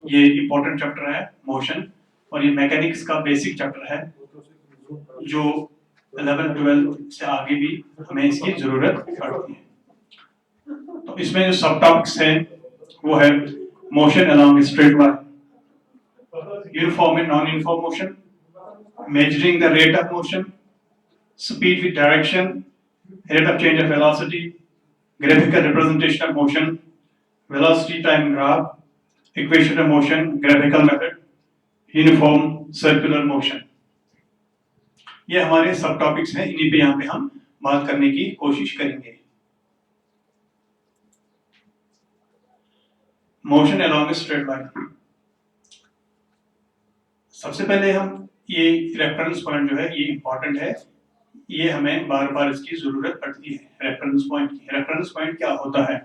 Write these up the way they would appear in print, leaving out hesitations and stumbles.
ये important chapter है motion, और ये मैकेनिक्स का बेसिक चैप्टर है जो 11-12 से आगे भी हमें इसकी जरूरत पड़ती है। तो इसमें जो सब टॉपिक्स है वो है motion along straight line, uniform and non uniform motion, measuring the rate of motion, speed with direction, rate of change of velocity, graphical representation of motion, velocity time graph, equation of motion, graphical method, uniform circular motion. ये हमारे सब topics हैं, इन्हीं पे यहाँ पे हम बात करने की कोशिश करेंगे। मोशन अलोंग स्ट्रेट लाइन, सबसे पहले हम ये रेफरेंस पॉइंट जो है ये इंपॉर्टेंट है, ये हमें बार बार इसकी जरूरत पड़ती है रेफरेंस पॉइंट की। रेफरेंस पॉइंट क्या होता है?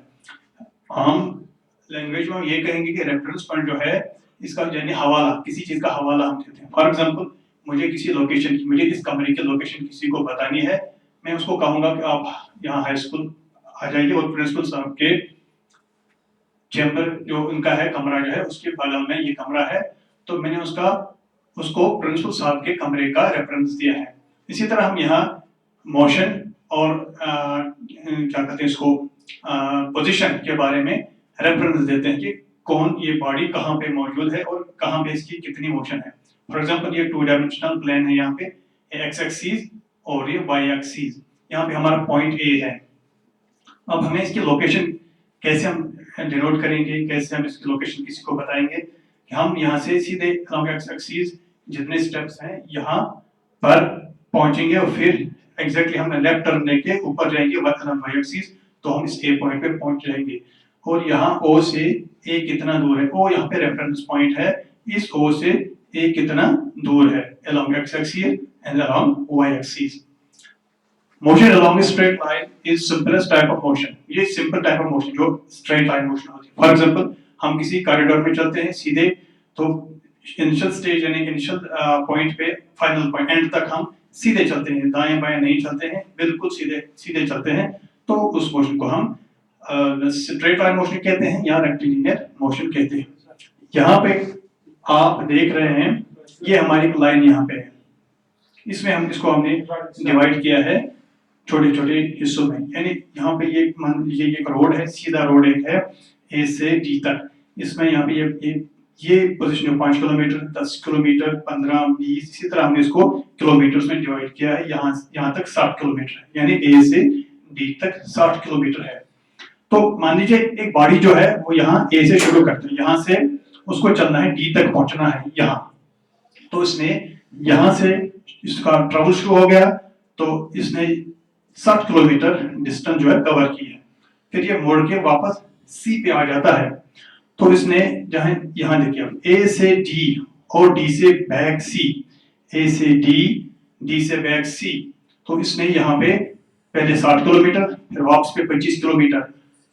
हम लैंग्वेज में ये कहेंगे कि रेफरेंस पॉइंट जो है इसका यानी हवाला, किसी चीज का हवाला हम देते हैं। फॉर एग्जांपल मुझे किसी लोकेशन की, मुझे इस कमरे की लोकेशन किसी को बतानी है, मैं उसको कहूंगा कि आप यहाँ हाई स्कूल आ जाइए और प्रिंसिपल साहब के चैम्बर जो उनका है कमरा जो है उसके बगल में ये कमरा है, तो मैंने उसको प्रिंसिपल साहब के कमरे का रेफरेंस दिया है। इसी तरह हम यहाँ मोशन और क्या कहते हैं इसको पोजीशन के बारे में रेफरेंस देते हैं कि कौन ये बॉडी कहाँ पे मौजूद है और कहाँ पे इसकी कितनी मोशन है। फॉर एग्जांपल ये 2 डायमेंशनल प्लेन है, यहाँ पे एक्स एक्सिस और ये वाई एक्सिस, यहाँ पे हमारा पॉइंट ए है। अब हमें इसकी लोकेशन कैसे हम डिनोट करेंगे, कैसे हम इसकी लोकेशन किसी को बताएंगे कि हम यहाँ से सीधे एक्स एक्सिस जितने स्टेप्स हैं यहाँ पर पहुंचेंगे और फिर एग्जैक्टली हम लेफ्ट टर्न लेके ऊपर जाएंगे वाई एक्सिस, तो हम इस ए पॉइंट पे पहुंच जाएंगे। और यहाँ ओ से ए कितना दूर है, ओ यहाँ पे रेफरेंस पॉइंट है, इस ओ से ए कितना दूर है along x axis and along y axis. Motion along a straight line is simplest type of motion. ये simple type of motion जो straight line motion होती है। For example हम किसी कॉरिडोर में चलते हैं सीधे, तो इनिशियल स्टेज यानी इनिशियल पॉइंट पे फाइनल पॉइंट एंड तक हम सीधे चलते हैं, दाएं बाएं नहीं चलते हैं, बिल्कुल सीधे सीधे चलते हैं, तो उस मोशन को हम स्ट्रेट लाइन मोशन कहते हैं या रेक्टिलिनियर मोशन कहते हैं। यहाँ पे आप देख रहे हैं ये हमारी लाइन यहाँ पे है, इसमें हम इसको हमने डिवाइड किया है छोटे छोटे हिस्सों में, यानी यहाँ पे ये मान लीजिए एक रोड है, सीधा रोड एक है ए से डी तक, इसमें यहाँ पे ये पोजीशन 5 किलोमीटर, 10 किलोमीटर, 15, 20, इसी तरह हमने इसको किलोमीटर्स में डिवाइड किया है। यहाँ तक 60 किलोमीटर है, यानी ए से डी तक 60 किलोमीटर है। तो मान लीजिए एक बॉडी जो है वो यहाँ ए से शुरू करते हैं, यहाँ से उसको चलना है डी तक पहुंचना है यहाँ, तो इसने यहाँ से इसका ट्रैवल शुरू हो गया, तो इसने 60 किलोमीटर डिस्टेंस जो है कवर की है, फिर ये मोड़ के वापस सी पे आ जाता है, तो इसने जहां यहाँ देखिए ए से डी और डी से बैक सी, ए से डी से बैक सी, तो इसने यहाँ पे पहले 60 किलोमीटर फिर वापस पे 25 किलोमीटर,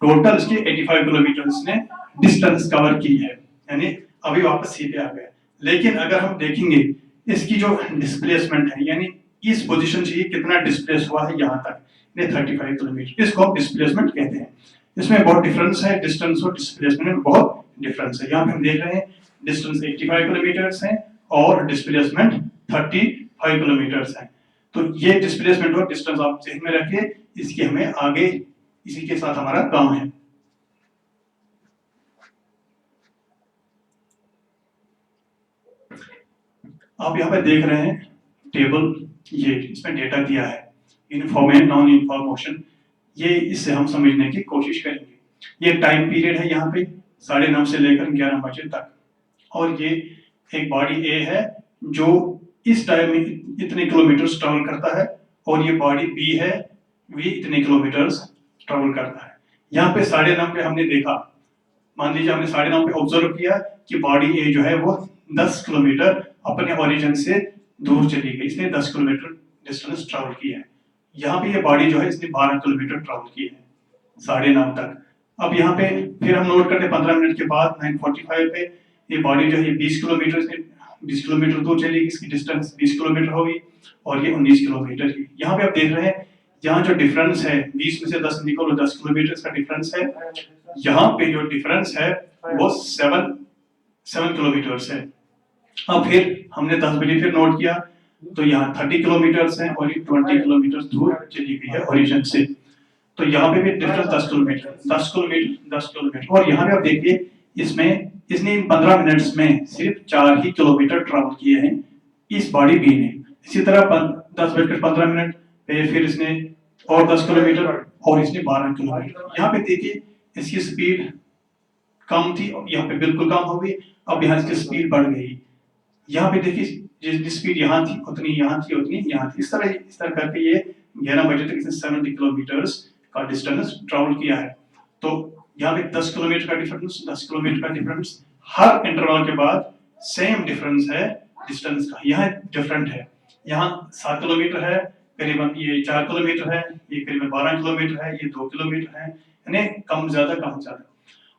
टोटल इसके 85 किलोमीटर इसने डिस्टेंस कवर की है, यानी अभी वापस सी पे आ गया। लेकिन अगर हम देखेंगे इसकी जो डिस्प्लेसमेंट है, यानी इस पोजीशन से ये कितना डिस्प्लेस हुआ है यहाँ तक, ये 35 किलोमीटर, इसको हम डिस्प्लेसमेंट कहते हैं। इसमें बहुत डिफरेंस है, डिस्टेंस और डिस्प्लेसमेंट में बहुत डिफरेंस है। यहाँ पे हम देख रहे हैं डिस्टेंस 85 किलोमीटर है और डिस्प्लेसमेंट 35 किलोमीटर है। तो ये डिस्प्लेसमेंट और डिस्टेंस आप ध्यान में रखिए, इसकी हमें आगे इसी के साथ हमारा काम है। आप यहाँ पे देख रहे हैं टेबल, ये इसमें डेटा दिया है uniform and non uniform motion, ये इससे हम समझने की कोशिश करेंगे। ये टाइम पीरियड है यहाँ पे 9:30 से लेकर 11 बजे तक, और ये एक बॉडी ए है जो इस टाइम में इतने किलोमीटर ट्रैवल करता है, और ये बॉडी बी है, भी इतने किलोमीटर ट्रैवल करता है। यहाँ पे 9:30 पे हमने देखा, मान लीजिए हमने 9:30 पे ऑब्जर्व किया कि बॉडी ए जो है वो 10 किलोमीटर अपने ओरिजिन से दूर चली गई, इसने 10 किलोमीटर डिस्टेंस ट्रैवल किया है। यहाँ पे ये बॉडी जो है इसने 12 किलोमीटर ट्रैवल किया है 9:30 तक। अब यहाँ पे फिर हम नोट करते हैं 15 मिनट के बाद 9:45 पे ये बॉडी जो है 20 किलोमीटर दूर चलेगी, इसकी डिस्टेंस 20 किलोमीटर होगी, और ये 19 किलोमीटर की। यहाँ पे आप देख रहे हैं यहाँ जो डिफरेंस है 20 में से 10 निकलो, 10 किलोमीटर का डिफरेंस है। यहाँ पे जो डिफरेंस है वो 7 किलोमीटर्स है। अब फिर हमने 10 बजे फिर नोट किया, तो यहाँ 30 किलोमीटर्स है और ये 20 किलोमीटर दूर चली गई है ओरिजिन से। तो यहाँ पे भी डिफरेंस 10 किलोमीटर, 10 किलोमीटर, 10 किलोमीटर। और यहाँ पे आप देखिए, इसमें इसने इन 15 मिनट्स में सिर्फ 4 ही किलोमीटर ट्रैवल किए हैं इस बॉडी बी ने। इसी तरह 10:15 पे फिर इसने और 10 किलोमीटर और इसने 12 किलोमीटर। यहाँ पे देखिए इसकी स्पीड कम थी, यहाँ पे बिल्कुल कम हो गई। अब यहाँ इसकी स्पीड बढ़ गई। यहाँ पे देखिए जिस स्पीड यहाँ थी उतनी यहाँ थी, उतनी यहाँ थी। इस तरह करके ये 11 बजे तक इसने 70 किलोमीटर्स का डिस्टेंस ट्रैवल किया है। तो यहाँ पे 10 किलोमीटर का डिफरेंस, 10 किलोमीटर का डिफरेंस, हर इंटरवल के बाद सेम डिफरेंस है डिस्टेंस का। यहाँ डिफरेंट है, यहाँ 7 किलोमीटर है करीबन, ये 4 किलोमीटर है, ये करीबन 12 किलोमीटर है, ये 2 किलोमीटर है, यानी कम ज्यादा कम ज्यादा।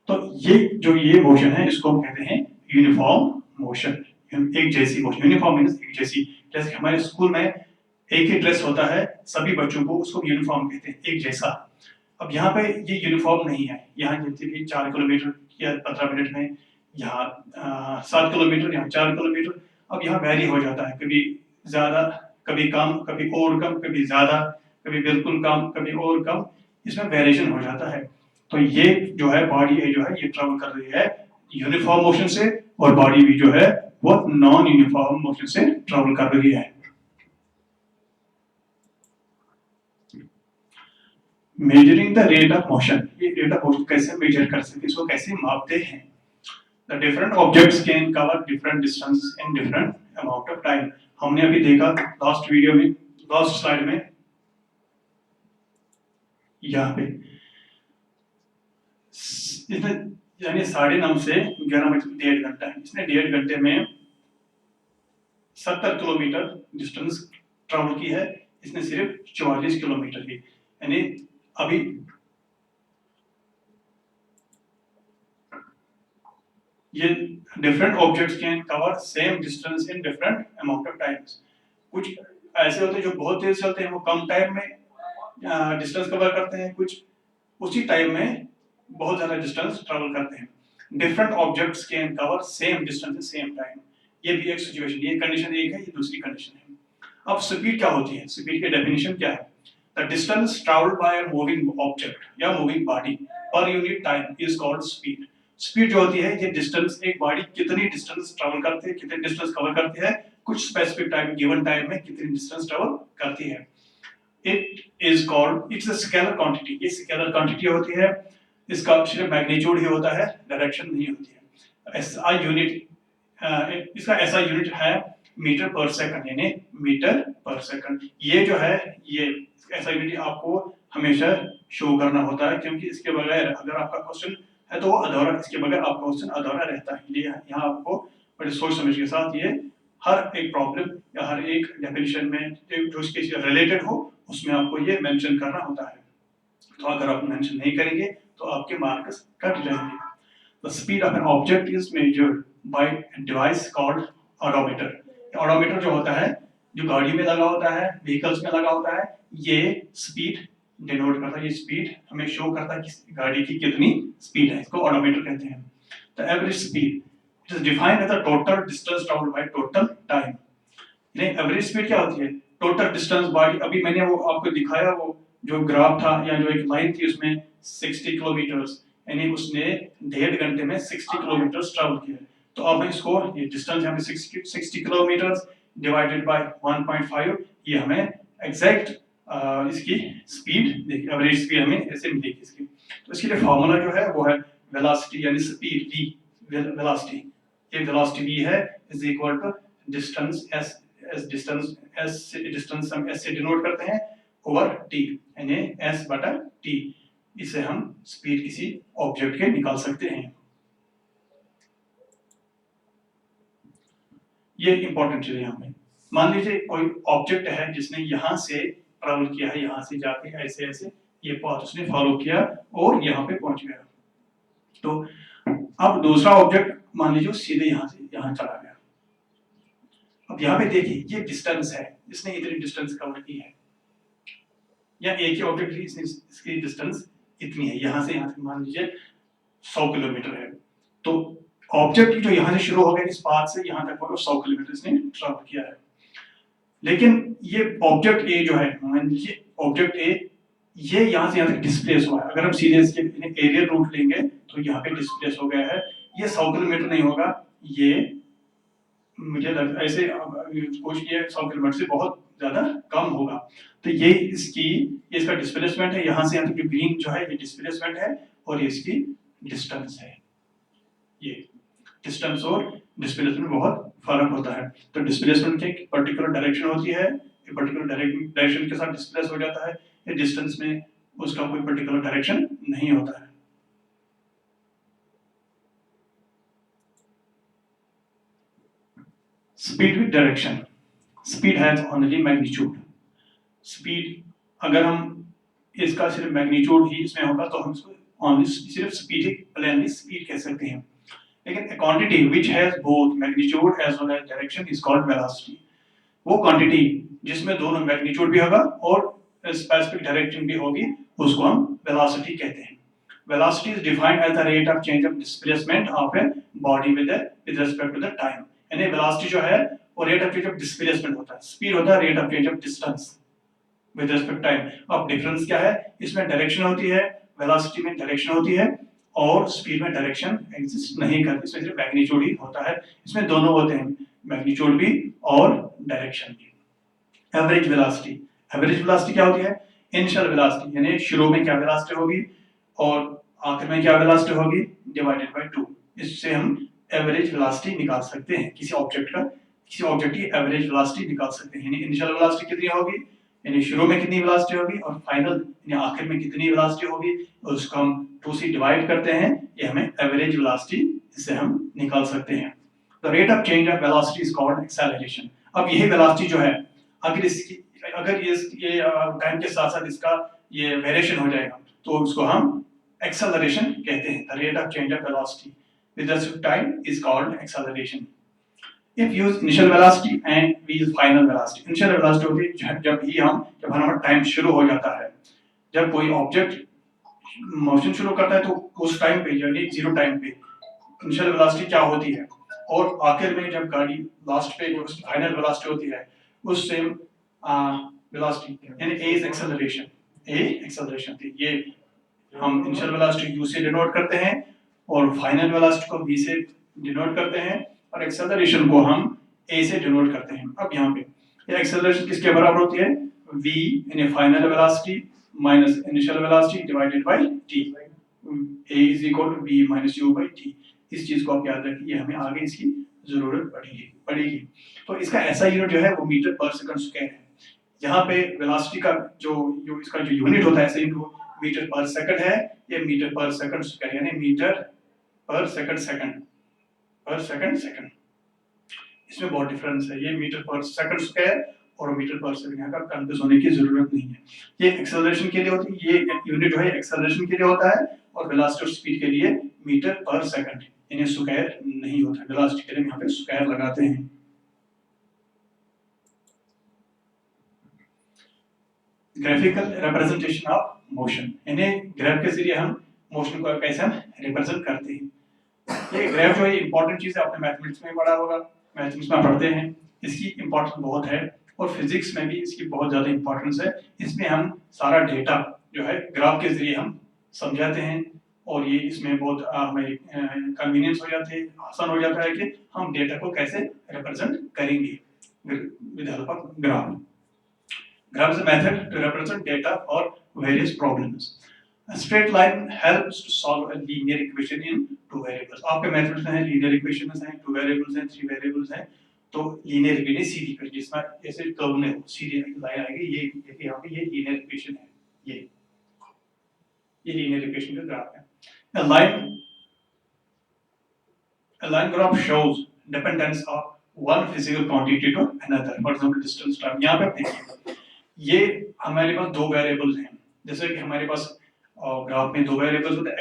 तो ये मोशन है, इसको हम कहते हैं यूनिफॉर्म मोशन। एक जैसी मोशन, यूनिफॉर्म मींस एक जैसी। जैसे हमारे स्कूल में एक ही ड्रेस होता है सभी बच्चों को, उसको यूनिफॉर्म कहते हैं, एक जैसा। अब यहाँ पे ये यूनिफॉर्म नहीं है। यहाँ जैसे भी 4 किलोमीटर या 15 मिनट में, यहाँ 7 किलोमीटर, यहाँ 4 किलोमीटर। अब यहाँ वैरी हो जाता है, कभी ज्यादा, कभी कम, कभी और कम, कभी ज्यादा, कभी बिल्कुल कम, कभी और कम, इसमें वेरिएशन हो जाता है। तो ये जो है बॉडी जो है ये ट्रेवल कर रही है यूनिफॉर्म मोशन से, और बॉडी भी जो है वो नॉन यूनिफॉर्म मोशन से ट्रेवल कर रही है। Measuring the rate of motion, ये रेट ऑफ मोशन कैसे मेजर कर सकते हैं, इसको कैसे मापते हैं? The different objects can cover different distance in different amount of time. हमने अभी देखा लास्ट वीडियो में, लास्ट स्लाइड में, यहाँ पे इसने यानी 9:30 से 11 बजे 1.5 घंटा है, इसने 1.5 घंटे में 70 किलोमीटर डिस्टेंस ट्रेवल की है, इसने सिर्फ 44 किलोमीटर की। यानी अभी ये different objects can cover same distance in different amount of times. कुछ ऐसे होते हैं जो बहुत तेज चलते हैं, वो कम टाइम में डिस्टेंस कवर करते हैं, कुछ उसी टाइम में बहुत ज्यादा डिस्टेंस ट्रेवल करते हैं। Different objects can cover same distance in same time, ये भी एक सिचुएशन, ये कंडीशन एक है, ये दूसरी कंडीशन है। अब स्पीड क्या होती है, स्पीड की डेफिनेशन क्या है? The distance travelled by a moving object या moving body per unit time is called speed. Speed जो होती है ये डिस्टेंस, एक बॉडी कितनी डिस्टेंस ट्रैवल करती है, कितनी डिस्टेंस कवर करती है, कुछ स्पेसिफिक टाइम, गिवन टाइम में कितनी डिस्टेंस ट्रैवल करती है। It is called, it's a scalar quantity, ये स्केलर क्वांटिटी होती है, इसका सिर्फ मैग्नीट्यूड ही होता है, डायरेक्शन नहीं होती है। एसआई यूनिट, इसका ऐसा यूनिट है मीटर पर सेकंड, यानी मीटर पर सेकंड। ये जो है ये ऐसा यूनिट आपको हमेशा शो करना होता है, क्योंकि इसके बगैर अगर आपका क्वेश्चन है तो वो अधूरा, इसके बगैर आपका क्वेश्चन अधूरा रहता है। इसलिए यहाँ आपको बड़े सोच समझ के साथ ये हर एक प्रॉब्लम या हर एक डेफिनेशन में जो इसके रिलेटेड हो उसमें आपको ये मेंशन करना होता है। तो अगर आप मेंशन नहीं करेंगे तो आपके मार्क्स कट जाएंगे। The speed of an object is measured by a device called odometer. odometer जो होता है, जो गाड़ी में लगा होता है, व्हीकल्स में लगा होता है, ये स्पीड डिनोट करता है, ये स्पीड हमें शो करता है कि गाड़ी की कितनी स्पीड है, इसको odometer कहते हैं। The average speed, it is defined as the total distance traveled by total time. यानी एवरेज स्पीड क्या होती है? टोटल डिस्टेंस बॉडी, अभी मैंने वो आपको दिखाया, वो जो ग्राफ था या जो एक लाइन थी उसमें 60 किलोमीटर्स, यानी उसने 1.5 घंटे में 60 किलोमीटर्स ट्रैवल किया। तो अब इसको ये डिस्टेंस हमें 60 किलोमीटर्स डिवाइडेड बाय 1.5, ये हमें एग्जैक्ट इसकी स्पीड देखिए, एवरेज स्पीड हमें ऐसे मिलेगी इसकी। तो इसके लिए फार्मूला जो है वो है वेलोसिटी यानी स्पीड v, वेलोसिटी, ये वेलोसिटी v है is equal to distance s, distance हम s से डिनोट करते हैं ओवर t, यानी s बटा t। इसे हम स्पीड किसी ऑब्जेक्ट के निकाल सकते हैं। ये इंपॉर्टेंट चीज है यहाँ पे। मान लीजिए कोई ऑब्जेक्ट है जिसने यहाँ से ट्रैवल किया है, यहाँ से जाके ऐसे ऐसे ये पाथ उसने फॉलो किया और यहाँ पे पहुंच गया। तो अब दूसरा ऑब्जेक्ट मान लीजिए सीधे यहाँ से यहाँ चला गया। अब यहाँ पे देखिए ये डिस्टेंस है, इसने इतनी डिस्टेंस कवर की है, या एक ही ऑब्जेक्ट है इसकी डिस्टेंस इतनी है, यहाँ से मान लीजिए 100 किलोमीटर है। तो ऑब्जेक्ट जो यहाँ से शुरू हो गया इस पाथ से यहाँ तक वो 100 किलोमीटर इसने ट्रैवल किया है, लेकिन ये ऑब्जेक्ट ए जो है, मान लीजिए ऑब्जेक्ट ए ये यहाँ से यहाँ तक डिस्प्लेस हुआ है। अगर हम सीधे इसके एरियल रूट लेंगे तो यहाँ पे डिस्प्लेस हो गया है, ये 100 किलोमीटर नहीं होगा, ये मुझे लगता है ऐसे कुछ ये 100 किलोमीटर से बहुत ज्यादा कम होगा। तो ये इसका डिस्प्लेसमेंट है, यहाँ से यहाँ तक ग्रीन जो है ये डिस्प्लेसमेंट है और ये इसकी डिस्टेंस है। ये डिस्टेंस और डिस्प्लेसमेंट में बहुत फर्क होता है। तो डिस्प्लेसमेंट की एक पर्टिकुलर डायरेक्शन होती है, एक पर्टिकुलर डायरेक्शन के साथ डिस्प्लेस हो जाता है, ये डिस्टेंस में उसका कोई पर्टिकुलर डायरेक्शन नहीं होता है। Speed with direction, speed has only magnitude. Speed अगर हम इसका सिर्फ मैग्नीट्यूड ही इसमें होगा तो हम इसको ओनली सिर्फ स्पीड ही प्लेनली स्पीड कह सकते हैं, लेकिन a quantity which has both magnitude as well as direction is called velocity। वो क्वांटिटी जिसमें दोनों मैग्नीट्यूड भी होगा और स्पेसिफिक डायरेक्शन भी होगी उसको हम वेलोसिटी कहते हैं। Velocity is defined as the rate of change of displacement of a body with respect to the time. यानी वेलोसिटी जो है वो rate of change of displacement होता है, स्पीड होता है rate of change of distance with respect time. अब difference क्या है, इसमें डायरेक्शन होती है, वेलोसिटी में डायरेक्शन होती है और स्पीड में डायरेक्शन एग्जिस्ट नहीं करती, इसमें सिर्फ मैग्नीट्यूड ही होता है। इसमें दोनों होते हैं, मैग्नीट्यूड भी और डायरेक्शन भी। एवरेज वेलोसिटी, एवरेज वेलोसिटी क्या होती है, इनिशियल वेलोसिटी यानी शुरू में क्या वेलोसिटी होगी और आखिर में क्या वेलोसिटी होगी डिवाइडेड बाय 2। इससे हम एवरेज वेलोसिटी निकाल सकते हैं, किसी ऑब्जेक्ट की एवरेज वेलोसिटी निकाल सकते हैं। यानी इनिशियल वेलोसिटी कितनी होगी, यानी शुरू में कितनी वेलोसिटी होगी और फाइनल यानी आखिर में कितनी वेलोसिटी होगी, उसको हम 2 से डिवाइड करते हैं, ये हमें एवरेज वेलोसिटी इससे हम निकाल सकते हैं। The rate of change of velocity is called acceleration. अब यही वेलोसिटी जो है अगर ये टाइम के साथ साथ इसका ये वेरिएशन हो जाएगा तो उसको हम एक्सेलरेशन कहते हैं। The rate of change of velocity with respect to time is called acceleration. If use initial velocity and v is final velocity। initial velocity होती है जब हमारा टाइम शुरू हो जाता है, जब कोई ऑब्जेक्ट मोशन शुरू करता है तो उस टाइम पे यानी जीरो टाइम पे इनिशियल वेलोसिटी क्या होती है, और आखिर में जब गाड़ी लास्ट पे जो फाइनल वेलोसिटी होती है उस सेम वेलोसिटी यानी a is acceleration, a acceleration थी। ये हम इनिशियल वेलोसिटी u से डिनोट करते हैं और फाइनल वेलोसिटी को v से डिनोट करते हैं और एक्सेलरेशन को हम a से डिनोट करते हैं। अब यहाँ पे ये एक्सेलरेशन किसके बराबर होती है, v यानी final velocity minus initial velocity divided bye t। a is equal to v minus u by t। इस चीज को आप याद रखिए, हमें आगे इसकी जरूरत पड़ेगी। तो इसका ऐसा यूनिट जो है वो मीटर पर सेकंड स्क्वायर है। यहाँ पे वेलोसिटी का जो इसका जो यूनिट होता है ऐसे ही मीटर पर सेकंड है, ये मीटर पर सेकंड स्क्वायर यानी मीटर पर सेकंड इसमें बहुत डिफरेंस है। ये मीटर पर सेकंड स्क्वायर और मीटर पर सेकंड, यहाँ का कंफ्यूज होने की जरूरत नहीं है। ये एक्सेलरेशन के लिए होती है, ये यूनिट जो है एक्सेलरेशन के लिए होता है और वेलोसिटी और स्पीड के लिए मीटर पर सेकंड यानी स्क्वायर नहीं होता। वेलोसिटी के लिए यहाँ पे स्क्वायर लगाते हैं। ग्राफिकल रिप्रेजेंटेशन ऑफ मोशन यानी ग्राफ के जरिए हम मोशन को कैसे हम रिप्रेजेंट करते हैं। ये ग्राफ जो है इंपॉर्टेंट चीज है, आपने मैथमेटिक्स में पढ़ा होगा, मैथमेटिक्स में पढ़ते हैं, इसकी इंपॉर्टेंस बहुत है और फिजिक्स में भी इसकी बहुत ज्यादा इंपॉर्टेंस है। इसमें हम सारा डेटा जो है ग्राफ के जरिए हम समझाते हैं और ये इसमें बहुत हमें कन्वीनियंस हो जाती है, आसान हो जाता है कि हम डेटा को कैसे रिप्रेजेंट करेंगे with help of graph. Graph is a method to represent data for various problems. A straight line helps to solve a linear equation in two variables। आपके मेथड्स में है linear equations हैं, two variables हैं, three variables हैं। तो linear equation सीधी equation जिसमें ऐसे curve में हो सीधी लाइन आएगी, ये देखिए यहाँ पे ये linear equation है, ये linear equation का ग्राफ है। A line graph shows dependence of one physical quantity to another। For example distance time। यहाँ पे देखिए ये हमारे पास दो वेरिएबल्स हैं, जैसे कि हमारे पास और ग्राफ में दो वेरिएबल्स होते हैं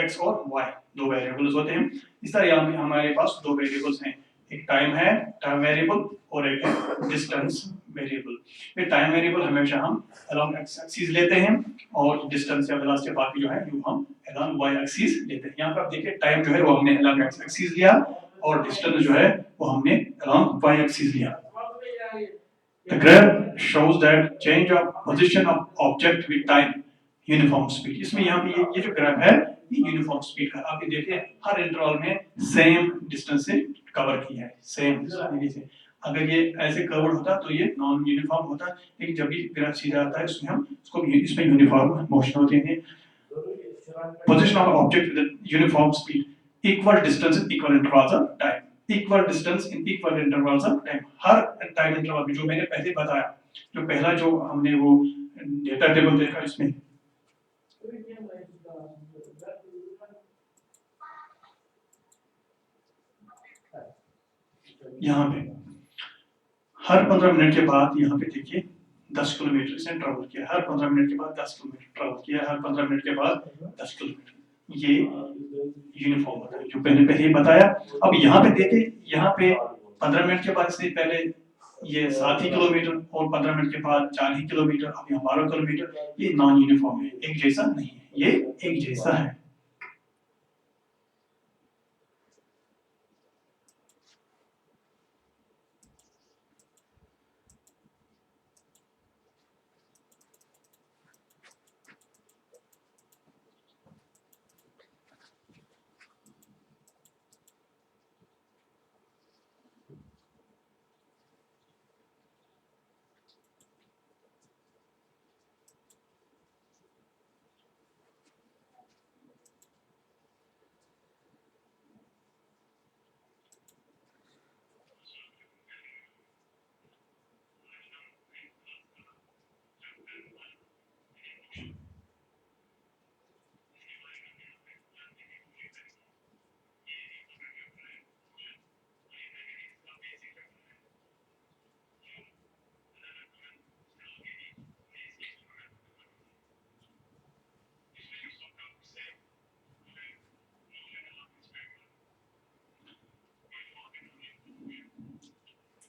x और y, दो वेरिएबल्स होते हैं। इस तरह यहाँ पे हमारे पास दो वेरिएबल्स हैं, एक टाइम है टाइम वेरिएबल और एक है डिस्टेंस वेरिएबल। ये टाइम वेरिएबल हमेशा हम अलोंग एक्स एक्सिस लेते हैं और डिस्टेंस या वेलोसिटी बाकी जो है वो हम अलोंग वाई एक्सिस लेते हैं। यहाँ पर आप देखिए टाइम जो है वो हमने अलोंग एक्स एक्सिस लिया और डिस्टेंस जो है वो हमने अलोंग वाई एक्सिस लिया। The graph shows that change of position of object with time uniform speed। इसमें यहाँ पे ये जो ग्राफ है ये यूनिफॉर्म स्पीड का, आप ये देखिए हर इंटरवल में सेम डिस्टेंस से कवर किया है, सेम से। अगर ये ऐसे कवर्ड होता तो ये नॉन यूनिफॉर्म होता, लेकिन जब ये ग्राफ सीधा आता है इसमें हम इसको इसमें यूनिफॉर्म मोशन होते हैं। Position of object with uniform speed, equal distance in equal intervals of time, equal distance in equal intervals of time. Her time interval में, जो मैंने पहले बताया, जो पहला जो हमने वो डेटा टेबल देखा इसमें यहाँ पे हर 15 मिनट के बाद यहाँ पे देखिए 10 किलोमीटर से ट्रैवल किया, हर 15 मिनट के बाद 10 किलोमीटर ट्रैवल किया, हर 15 मिनट के बाद 10 किलोमीटर, ये यूनिफॉर्म होता है जो पहले ही बताया। अब यहाँ पे देखिए, यहाँ पे 15 मिनट के बाद से पहले ये 7 ही किलोमीटर और 15 मिनट के बाद 4 ही किलोमीटर, अब यहाँ 12 किलोमीटर, ये नॉन यूनिफॉर्म है, एक जैसा नहीं है, ये एक जैसा है।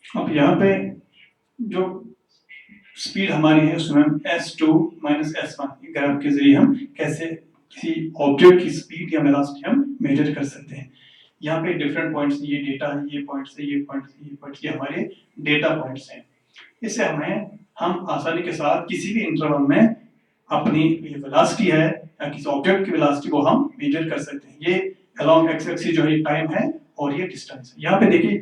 अब यहाँ पे जो स्पीड हमारी है उसमें s2 माइनस s1 ग्राफ के जरिए हम कैसे किसी ऑब्जेक्ट की स्पीड या वेलोसिटी हम मेजर कर सकते हैं। यहाँ पे डिफरेंट पॉइंट्स, ये डेटा है, ये पॉइंट्स है, ये पॉइंट्स, ये पॉइंट्स, ये हमारे डेटा पॉइंट्स हैं। इससे हम आसानी के साथ किसी भी इंटरवल में अपनी ये वेलोसिटी है या किसी ऑब्जेक्ट की वेलोसिटी को हम मेजर कर सकते हैं। ये अलोंग एक्स एक्सिस जो है टाइम है और ये डिस्टेंस है। यहाँ पे देखिए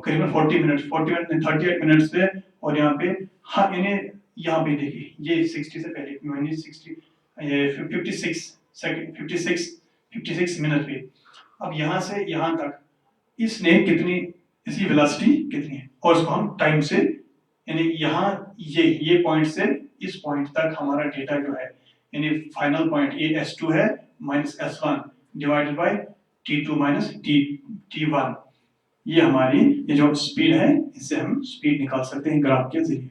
करीबन 40 मिनट 38 मिनट्स पे, और यहाँ पे हाँ इन्हें यहाँ पे देखिए ये 60 से पहले 60 ये 56 मिनट पे। अब यहाँ से यहाँ तक इसने कितनी, इसकी वेलोसिटी कितनी है और इसको हम टाइम से, यानी यहाँ ये पॉइंट से इस पॉइंट तक हमारा डेटा जो है, यानी फाइनल पॉइंट ये s2 है minus s1 divided by t2 minus t1, ये हमारी ये जो स्पीड है, इससे हम स्पीड निकाल सकते हैं ग्राफ के जरिए।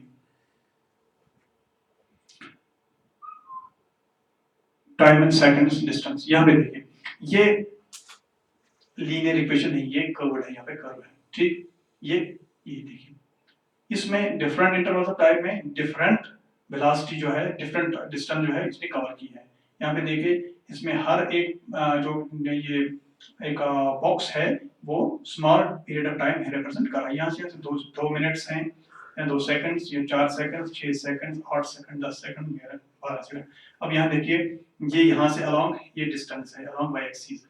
टाइम एंड सेकंड्स डिस्टेंस, यहाँ पे देखिए ये लीनियर इक्वेशन नहीं, ये कर्व है, यहाँ पे कर्व है, ठीक। ये देखिए इसमें डिफरेंट इंटरवल्स ऑफ टाइम में डिफरेंट वेलोसिटी जो है, डिफरेंट डिस्टेंस जो है इसने कवर की है। यहाँ पे देखिए इसमें हर एक जो ये एक बॉक्स है वो small period of time represent कर रहा है। यहाँ से 2 मिनट्स हैं या 2 सेकंड्स, ये 4 seconds, 6 seconds, 8 second, 10 second, 12 second. अब यहाँ देखिए ये यहाँ से अलोंग ये डिस्टेंस है along Y axis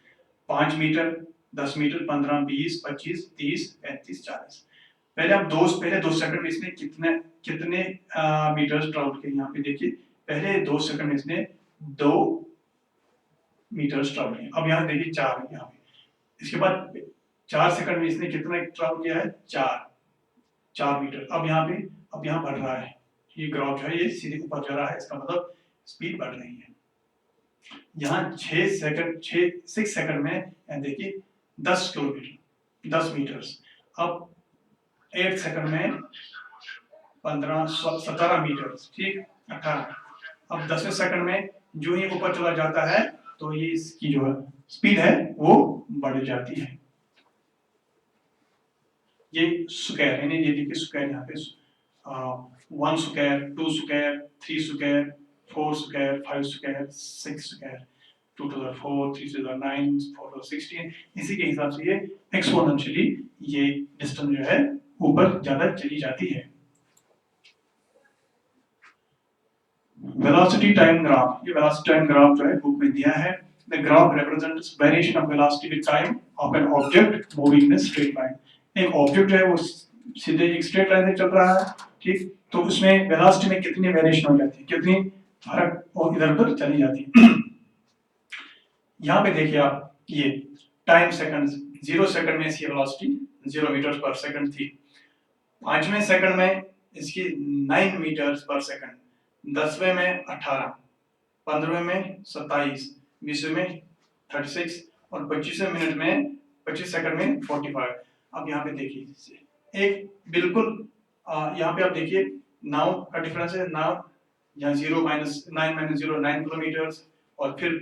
5 metre, 10 metre, 15, 20, 25, 30, 35, 40। पहले 2 सेकंड में इसने कितने मीटर्स ट्रैवल किए, यहाँ पे देखिए पहले 2 सेकंड में इसने 2 मीटर्स ट्रैवल किए। अब यहाँ देखिए 4 यहाँ पे, इसके बाद 4 सेकंड में इसने कितना ट्रैवल किया है, 4 मीटर। अब यहाँ बढ़ रहा है, ये ग्राफ जो है ये सीधे ऊपर जा रहा है, इसका मतलब स्पीड बढ़ रही है। यहाँ 6 सेकंड में देखिए 10 किलोमीटर, 10 मीटर्स। अब 8 सेकंड में 17 मीटर, ठीक, 18। अब 10वें सेकंड में जो ही ऊपर चला जाता है तो ये इसकी जो स्पीड है वो बढ़ जाती है। ये स्क्वायर यानी ये देखिए स्क्वायर यहाँ पे 1 square 2 square 3 square 4 square 5 square 6 square 2 to the 4 3 to the 9 4 to the 16 इसी के हिसाब से ये एक्सपोनेंशियली ये डिस्टेंस जो है ऊपर ज्यादा चली जाती है। वेलोसिटी टाइम ग्राफ, ये वेलोसिटी टाइम ग्राफ जो है बुक में दिया है। The graph represents variation of velocity with time of an object moving in a straight line. एक ऑब्जेक्ट जो है वो सीधे एक स्ट्रेट लाइन से चल रहा है, ठीक, तो उसमें वेलोसिटी में कितनी वेरिएशन हो जाती है, कितनी फर्क और इधर-उधर चली जाती है। यहाँ पे देखिए आप ये टाइम सेकंड्स, 0 सेकंड में इसकी वेलोसिटी 0 मीटर पर सेकंड थी, 5वें सेकंड में इसकी 9 मीटर पर सेकंड, 10वें में 18, 15वें में 27, 20वें में 36 और 25वें मिनट में 25 सेकंड में 45। अब यहाँ पे देखिए एक बिल्कुल यहाँ पे आप देखिए नाउ का डिफरेंस है, नाउ यहाँ 0 माइनस 9 माइनस 0 9 किलोमीटर और फिर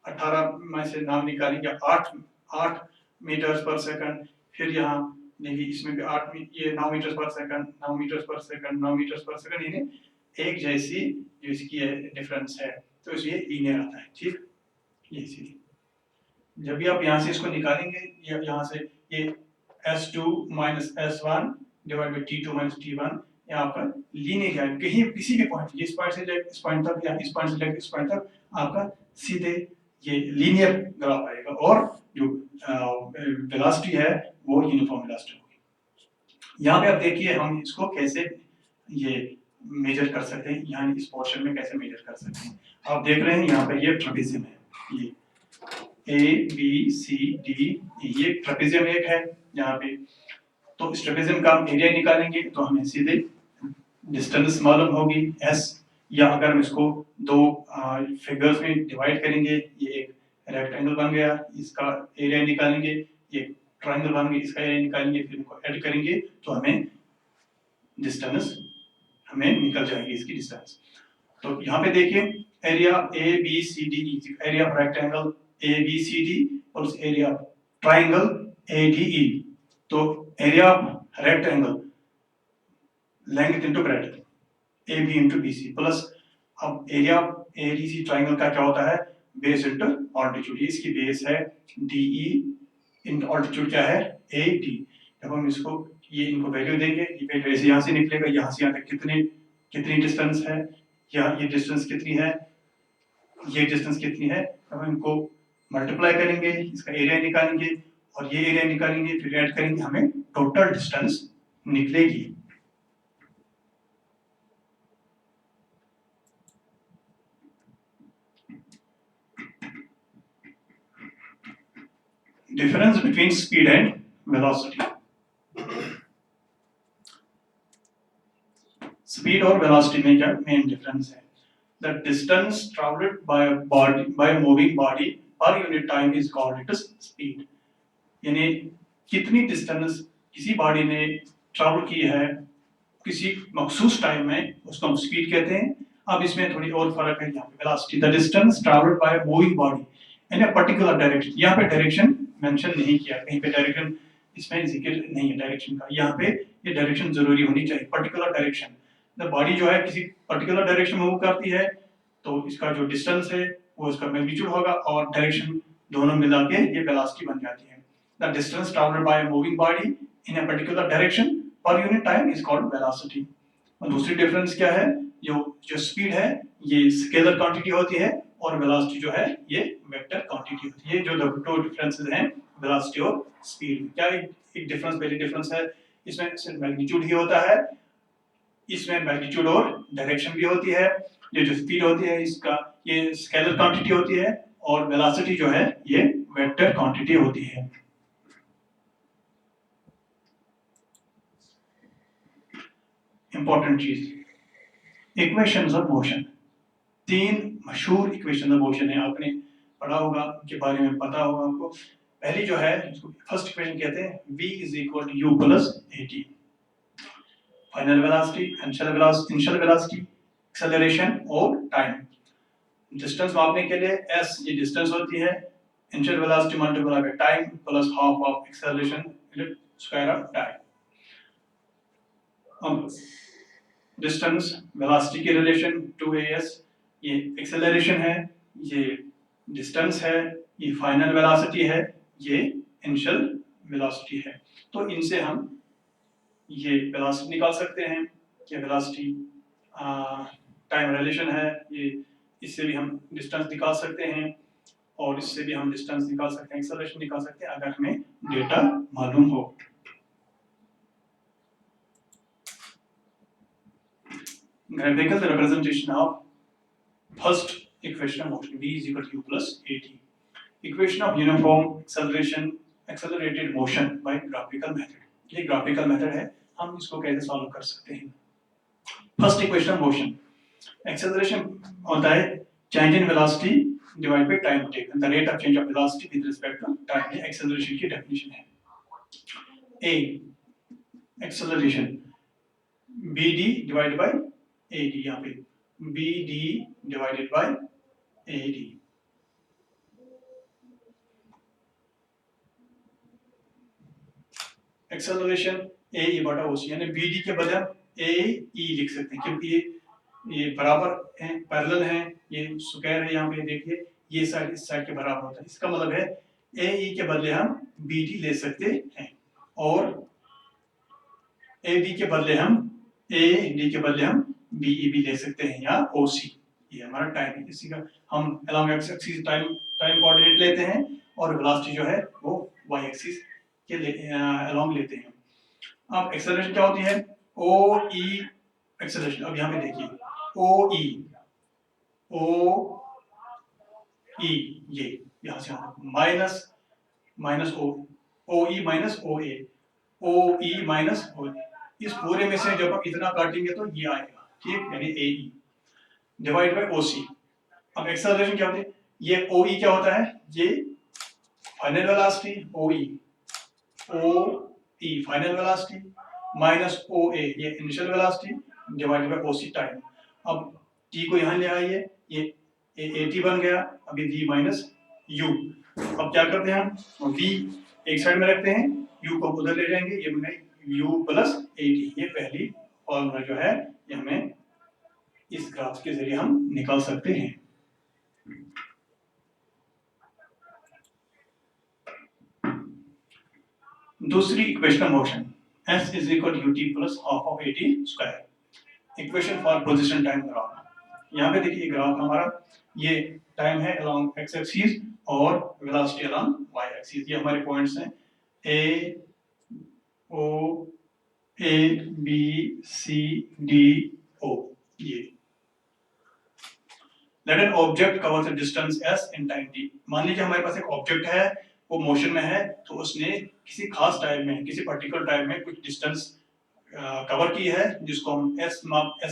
18 में से नाम निकालेंगे 8 मीटर पर सेकंड, फिर यहाँ देखिए इसमें भी 8 ये 9 मीटर पर सेकंड 9 मीटर पर सेकंड 9 मीटर पर सेकंड, यानी एक जैसी जो इसकी डिफरेंस है, तो इसलिए लीनियर आता है, ठीक। ये इसीलिए जब भी आप यहाँ से इसको निकालेंगे, ये यहाँ से ये S2 minus S1 divide by T2 minus T1, यहाँ पर लीनियर है, कहीं किसी भी पॉइंट, इस पॉइंट से लेकर इस पॉइंट तक या इस पॉइंट से लेकर इस पॉइंट तक आपका सीधे ये लीनियर ग्राफ आएगा और जो वेलोसिटी है वो यूनिफॉर्म वेलोसिटी होगी। यहाँ पे आप देखिए हम इसको कैसे ये मेजर कर सकते हैं, यहाँ इस पोर्शन में कैसे मेजर कर सकते हैं। आप देख रहे हैं यहाँ पर ये ट्रेपेजियम है, ये ABCD ये ट्रेपेजियम एक है यहाँ पे, तो इस ट्रेपेजियम का हम एरिया निकालेंगे तो हमें सीधे डिस्टेंस मालूम होगी S, या अगर हम इसको दो फिगर्स में डिवाइड करेंगे, ये एक रेक्टेंगल बन गया, इसका एरिया निकालेंगे, ये ट्रायंगल बन गया, इसका एरिया निकालेंगे, फिर इनको ऐड करेंगे तो हमें डिस्टेंस हमें निकल जाएगी इसकी डिस्टेंस। तो यहाँ पे देखिए area ABCD, area of rectangle ABCD और एरिया ऑफ ट्रायंगल ADE, तो area of rectangle length into breadth AB into BC plus अब एरिया ऑफ ADC ट्रायंगल का क्या होता है, बेस इनटू ऑल्टीट्यूड, इसकी बेस है DE इन ऑल्टीट्यूड क्या है AD। जब हम इसको ये इनको वैल्यू देंगे, ये वैल्यू ऐसे यहाँ से निकलेगा, यहाँ से यहाँ तक कितनी डिस्टेंस है, या ये डिस्टेंस कितनी है, ये डिस्टेंस कितनी है, अब हम इनको मल्टीप्लाई करेंगे, इसका एरिया निकालेंगे और ये एरिया निकालेंगे, फिर ऐड करेंगे, हमें टोटल डिस्टेंस निकलेगी। Difference between speed and velocity. Speed और वेलोसिटी में क्या मेन डिफरेंस है? The distance traveled by a moving body per unit time is called its speed. यानी कितनी डिस्टेंस किसी बॉडी ने ट्रैवल की है किसी मखसूस टाइम में, उसको हम स्पीड कहते हैं। अब इसमें थोड़ी और फर्क है यहाँ पे, velocity the distance travelled by a moving body in a particular direction. यहाँ पे डायरेक्शन मेंशन नहीं किया, कहीं पे डायरेक्शन इसमें जिक्र नहीं है डायरेक्शन का, यहाँ पे ये डायरेक्शन जरूरी होनी चाहिए, पर्टिकुलर डायरेक्शन। द बॉडी जो है किसी पर्टिकुलर डायरेक्शन में मूव करती है तो इसका जो डिस्टेंस है वो उसका मैग्नीट्यूड होगा और डायरेक्शन दोनों मिला के ये वेलोसिटी बन जाती है। The distance travelled by a moving body in a particular direction पर unit time is called velocity. और दूसरी डिफरेंस क्या है, जो स्पीड है ये स्केलर क्वांटिटी होती है और वेलोसिटी जो है ये वेक्टर क्वांटिटी होती है। जो दो डिफरेंसेस हैं वेलोसिटी और स्पीड, क्या एक डिफरेंस, पहली डिफरेंस है इसमें सिर्फ मैग्नीट्यूड ही होता है, इसमें मैग्नीट्यूड और डायरेक्शन भी होती है। ये जो स्पीड होती है इसका ये स्केलर क्वांटिटी होती है और वेलोसिटी जो है ये वेक्टर क्वांटिटी होती है। इंपॉर्टेंट चीज, इक्वेशंस ऑफ मोशन। तीन मशहूर इक्वेशन ऑफ मोशन है, आपने पढ़ा होगा, उनके बारे में पता होगा आपको। पहली जो है फर्स्ट इक्वेशन कहते हैं v = u + at, final velocity, initial velocity, acceleration और टाइम। डिस्टेंस मापने के लिए s ये डिस्टेंस होती है, initial velocity multiply by time plus half of acceleration square of time. अब डिस्टेंस वेलोसिटी की रिलेशन 2as, ये एक्सेलरेशन है, ये डिस्टेंस है, ये फाइनल वेलोसिटी है, ये इनिशियल वेलोसिटी है। तो इनसे हम ये वेलोसिटी निकाल सकते हैं, ये वेलोसिटी टाइम रिलेशन है, ये इससे भी हम डिस्टेंस निकाल सकते हैं और इससे भी हम डिस्टेंस निकाल सकते हैं, एक्सेलरेशन निकाल सकते हैं अगर हमें डेटा मालूम हो। Graphical representation of first equation of motion v is equal to u plus at. Equation of uniform acceleration accelerated motion by graphical method. ये graphical method है, हम इसको कैसे सॉल्व कर सकते हैं। First equation of motion, acceleration होता है change in velocity divide by time taken, the rate of change of velocity with respect to time. ये एक्सेलरेशन की डेफिनेशन है। A acceleration bd divided by ad, यहाँ पे bd divided by ad। Acceleration A E बटा OC, यानी bd के बदले ए ई लिख सकते हैं क्योंकि ये बराबर हैं, पैरेलल हैं, ये स्क्वायर है, यहाँ पे देखिए ये साइड इस साइड के बराबर होता है। इसका मतलब है ए ई के बदले हम bd ले सकते हैं और ad के बदले हम ad के बदले हम beb ले सकते हैं या oc। ये हमारा टाइम है, इसी का हम along x axis time coordinate लेते हैं और वेलोसिटी जो है वो y एक्सिस के along लेते हैं। अब एक्सेलरेशन क्या होती है, ओ ई एक्सेलरेशन। अब यहाँ पे देखिए ओ ई ये यहाँ से minus minus O E minus O E minus O, इस पूरे में से जब आप इतना काटेंगे तो ये आएगा, ठीक, यानी ए ई डिवाइड बाय ओ सी। अब एक्सेलरेशन क्या होती है, ये ओ ई क्या होता है, ये final velocity O E final velocity minus O A ये initial velocity divided by O C time. अब टी को यहाँ ले आइए, ये ए टी बन गया, अभी वी माइनस यू। अब क्या करते हैं हम, वी एक साइड में रखते हैं, यू को उधर ले जाएंगे, ये बन गई यू प्लस ए टी। ये पहली फॉर्मूला जो है ये हमें इस ग्राफ के जरिए हम निकाल सकते हैं। दूसरी equation of motion, s is equal to ut plus half of at square, equation for position time graph. यहाँ पे देखिए ग्राफ हमारा, ये टाइम है along x एक्सिस और वेलोसिटी along y एक्सिस। ये हमारे पॉइंट्स हैं a o a b c d o। ये let an object cover the distance s in time t। मान लीजिए हमारे पास एक ऑब्जेक्ट है, वो मोशन में है, तो उसने किसी खास टाइम में, किसी पर्टिकुलर टाइम में कुछ डिस्टेंस कवर की है, जिसको हम एस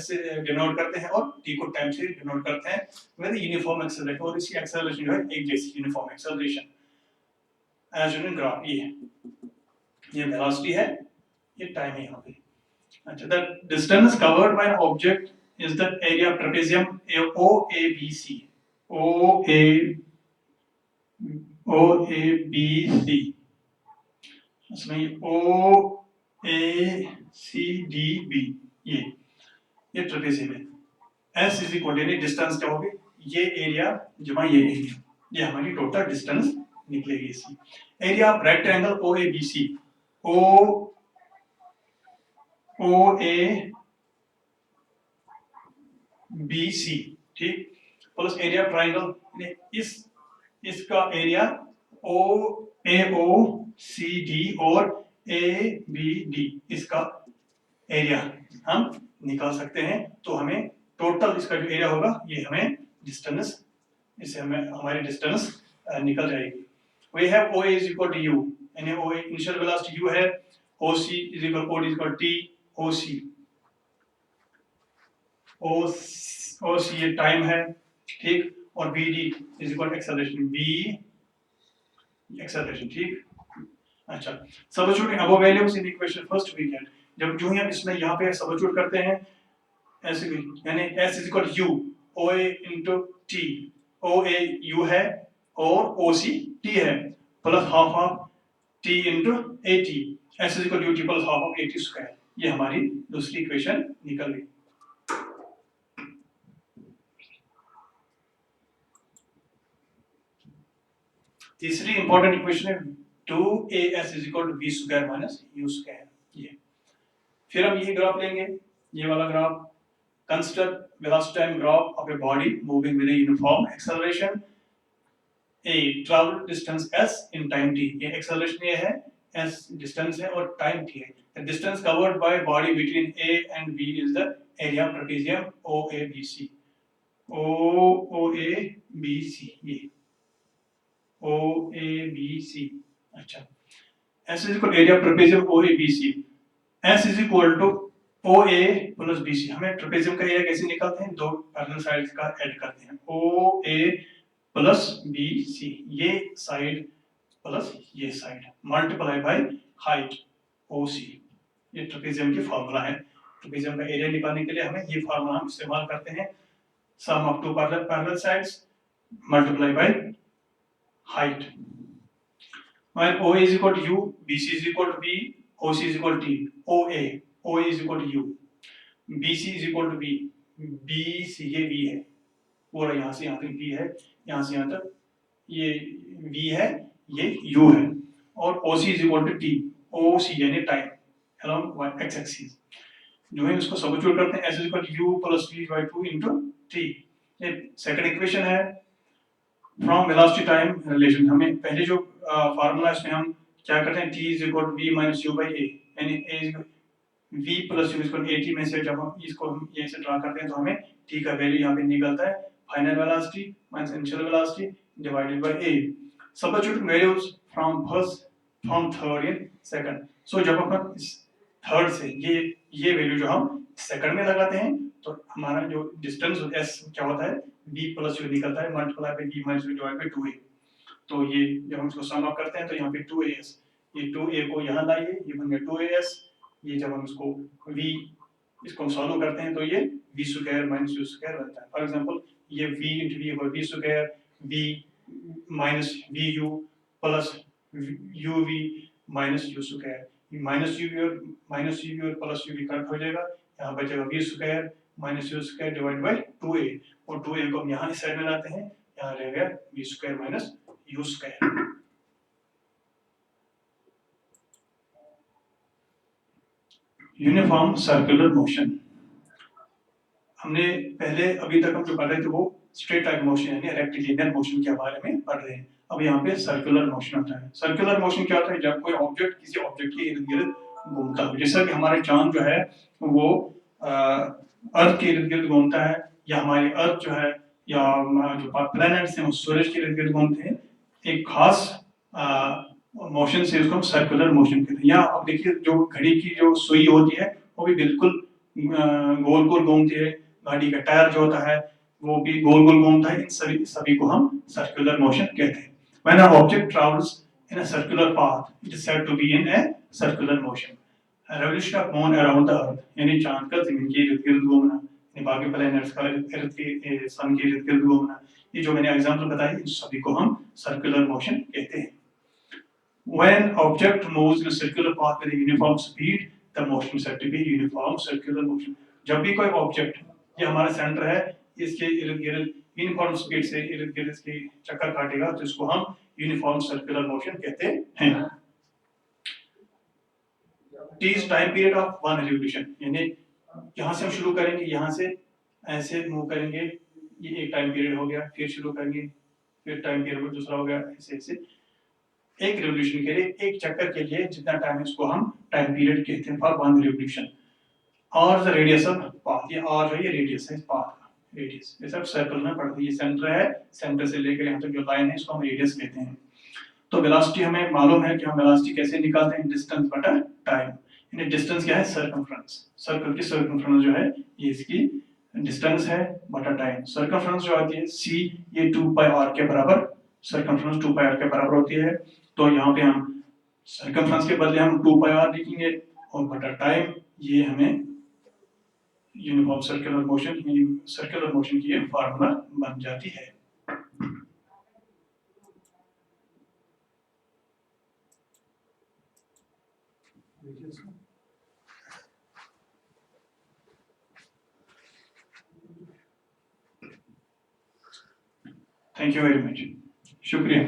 से डिनोट करते हैं और टी को टाइम से डिनोट करते हैं, वैसे यूनिफॉर्म एक्सेलरेशन। और इसकी एक्सेलरेशन जो है एक जैसी uniform acceleration as shown in graph. ये वेलोसिटी है, ये टाइम है यहाँ पे। अच्छा, the distance covered by an object is the area of trapezium OABC। OABC, इसमें OACDB, ये ट्रेपेजियम है। S is equal to distance क्या होगी, ये एरिया जमा ये एरिया, ये हमारी टोटल डिस्टेंस निकलेगी इसकी। Area of rectangle OABC, OABC, ठीक, प्लस एरिया ऑफ ट्रायंगल, इसका एरिया AOCD और ABD, इसका एरिया हम निकाल सकते हैं। तो हमें टोटल इसका जो एरिया होगा ये हमें डिस्टेंस, इससे हमें हमारी डिस्टेंस निकल जाएगी। We have OA is equal to U, यानी OA इनिशियल वेलोसिटी U है, OC is equal OD is equal T OC ये टाइम है, ठीक, और BD is equal acceleration B acceleration, ठीक। अच्छा, substituting above values in equation first we get, जब जो हम इसमें यहाँ पे सबस्टिट्यूट करते हैं ऐसे, यानी S is equal U OA into T, OA U है और OC T है, plus half of T into AT, S is equal UT plus half of AT square. ये हमारी दूसरी इक्वेशन निकल गई। तीसरी इंपॉर्टेंट इक्वेशन है 2as is equal to v square minus u square. ये फिर हम ये ग्राफ लेंगे, ये वाला graph. Consider velocity time graph of a body moving with a uniform acceleration, a travel distance s in time t। ये acceleration ये है, s डिस्टेंस है और टाइम t है। The distance covered by body between a and b is the area trapezium OABC। OABC ये OABC। अच्छा, S is equal area trapezium OABC। S is equal to OA plus BC। हमें trapezium का area कैसे निकालते हैं? दो parallel sides का add करते हैं, OA प्लस BC, ये साइड प्लस ये side multiply by height OC। ये ट्रेपेजियम की फार्मूला है। ट्रेपेजियम का एरिया निकालने के लिए हमें ये फार्मूला हम इस्तेमाल करते हैं, sum of two parallel sides multiply by height। When OA is equal to U, BC is equal to B, OC is equal to T, OA is equal to U, BC is equal to B, BC ये V है, पूरा यहाँ से यहाँ तक V है, यहाँ से यहाँ तक ये V है, ये U है, और OC is equal to T, OC यानी टाइम along x axis। जो है इसको सब्स्टिट्यूट करते हैं, S is equal to U plus V by 2 into T। ये सेकंड इक्वेशन है फ्रॉम वेलोसिटी टाइम रिलेशन। हमें पहले जो फार्मूला इसमें हम क्या करते हैं, t is equal to v minus u by a, यानी a is v plus u equal a t में से जब हम इसको हम ये से ड्रा करते हैं तो हमें t का वैल्यू यहाँ पे निकलता है final velocity minus initial velocity divided by a। Substitute values from third and second. So जब हम इस थर्ड से ये वैल्यू जो हम सेकंड में लगाते हैं तो हमारा जो डिस्टेंस s क्या होता है, v प्लस u निकलता है multiply by v minus u divide by 2a। तो ये जब हम इसको सम अप करते हैं तो यहाँ पे 2as, ये 2a को यहाँ लाइए, ये बन गया 2as। ये जब हम इसको v इसको हम सॉल्व करते हैं तो ये v square minus u square बनता है। फॉर एग्जांपल ये v into v होगा v square, v minus vu plus uv minus u square. Minus uv और प्लस uv कट हो जाएगा, यहाँ बचेगा v square minus u square divide by 2a, और 2a को हम यहाँ इस साइड में लाते हैं, यहाँ रह गया v square minus u square. Uniform circular motion. हमने पहले अभी तक हम जो पढ़ रहे थे वो स्ट्रेट लाइन मोशन यानी रेक्टिलिनियर मोशन के बारे में पढ़ रहे हैं। अब यहाँ पे सर्कुलर मोशन होता है। सर्कुलर मोशन क्या होता है, जब कोई ऑब्जेक्ट किसी ऑब्जेक्ट के इर्द गिर्द घूमता है, जैसा कि हमारे चांद जो है वो अर्थ के इर्द गिर्द घूमता है, या हमारी अर्थ जो है या जो प्लैनेट्स हैं वो सूरज के इर्द गिर्द घूमते हैं एक खास मोशन से, उसको हम सर्कुलर मोशन कहते हैं। यहाँ अब देखिए जो घड़ी की जो सुई होती है वो भी बिल्कुल गोल गोल घूमती है, गाड़ी का टायर जो होता है वो भी गोल गोल घूमता है। इन सभी को हम सर्कुलर मोशन कहते हैं। When an object travels in a circular path, it is said to be in a circular motion. A revolution of moon around the earth, यानी चांद का जमीन के इर्द गिर्द घूमना, यानी बाकी प्लैनेट्स का सन के इर्द गिर्द घूमना, ये जो मैंने एग्जांपल बताए इन सभी को हम सर्कुलर मोशन कहते हैं। When object moves in a circular path with a uniform speed, the motion is said to be uniform circular motion. जब भी कोई ऑब्जेक्ट, ये हमारा सेंटर है, इसके इर्द गिर्द यूनिफॉर्म स्पीड से इर्द गिर्द इसके चक्कर काटेगा तो इसको हम यूनिफॉर्म सर्कुलर मोशन कहते हैं। T is time period of one revolution, यानी यहाँ से हम शुरू करेंगे, यहाँ से ऐसे मूव करेंगे, ये एक टाइम पीरियड हो गया, फिर शुरू करेंगे, फिर टाइम पीरियड दूसरा हो गया, ऐसे ऐसे एक रिवोल्यूशन के लिए, एक चक्कर के लिए जितना टाइम है उसको हम टाइम पीरियड कहते हैं फॉर वन रिवोल्यूशन। और द रेडियस ऑफ पाथ, ये और जो ये रेडियस है पाथ का रेडियस, ये सब सर्कल में पड़ती है। ये सेंटर है, सेंटर से लेकर यहाँ तक जो लाइन है इसको हम रेडियस कहते हैं। तो वेलोसिटी हमें मालूम है कि हम वेलोसिटी कैसे निकालते हैं, डिस्टेंस बटा टाइम। यानी डिस्टेंस क्या है, सर्कमफ्रेंस, सर्कल की सर्कमफ्रेंस जो है ये इसकी डिस्टेंस है बटा टाइम। सर्कमफ्रेंस जो आती है c, ये 2 पाई r के बराबर, सर्कमफ्रेंस 2 पाई r के बराबर होती है। तो यहाँ पे हम सर्कमफ्रेंस के बदले हम 2 पाई r लिखेंगे और बटा टाइम, ये हमें यूनिफॉर्म सर्कुलर मोशन की ये फार्मूला बन जाती है। थैंक यू वेरी मच, शुक्रिया।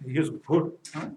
He is good. हाँ?